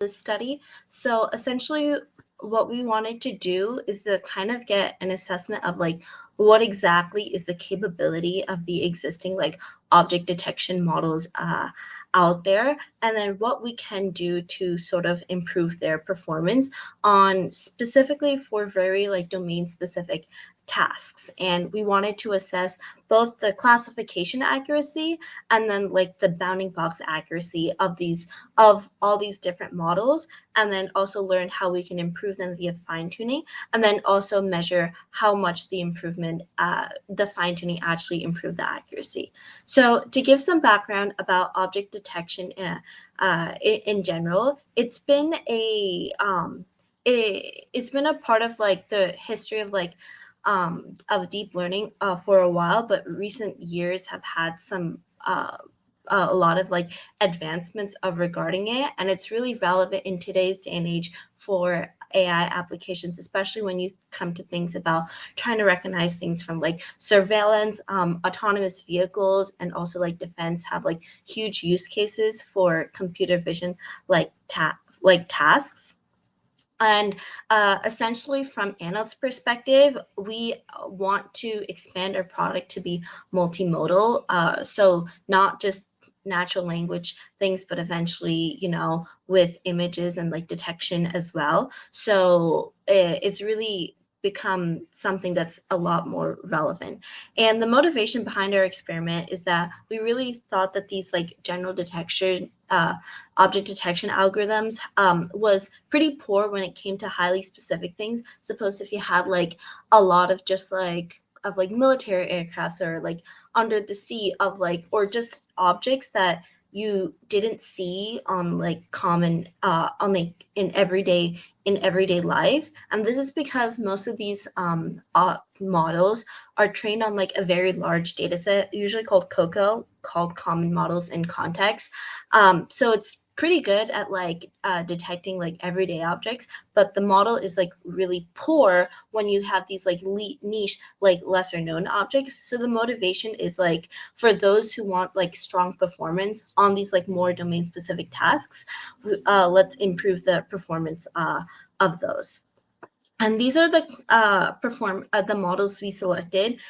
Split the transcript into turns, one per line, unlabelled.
this study. So essentially, what we wanted to do is to kind of get an assessment of like what exactly is the capability of the existing like object detection models out there, and then what we can do to sort of improve their performance on specifically for very like domain specific tasks. And we wanted to assess both the classification accuracy and then like the bounding box accuracy of all these different models, and then also learn how we can improve them via fine tuning, and then also measure how much the improvement, the fine tuning actually improved the accuracy. So to give some background about object detection in general, it's been a part of like the history of deep learning for a while, but recent years have had some a lot of like advancements of regarding it, and it's really relevant in today's day and age for AI applications, especially when you come to things about trying to recognize things from like surveillance, autonomous vehicles, and also like defense have like huge use cases for computer vision like tasks. And essentially, from Anode's perspective, we want to expand our product to be multimodal. So not just natural language things, but eventually, with images and like detection as well. So it's really become something that's a lot more relevant. And the motivation behind our experiment is that we really thought that these like general detection object detection algorithms was pretty poor when it came to highly specific things. Suppose if you had like a lot of just like of like military aircrafts or like under the sea of like or just objects that you didn't see on like common on like in everyday life. And this is because most of these models are trained on like a very large data set, usually called COCO, called Common Models in Context. So it's pretty good at like detecting like everyday objects, but the model is like really poor when you have these like niche, like lesser known objects. So the motivation is like for those who want like strong performance on these like more domain specific tasks, let's improve the performance of those. And these are the the models we selected.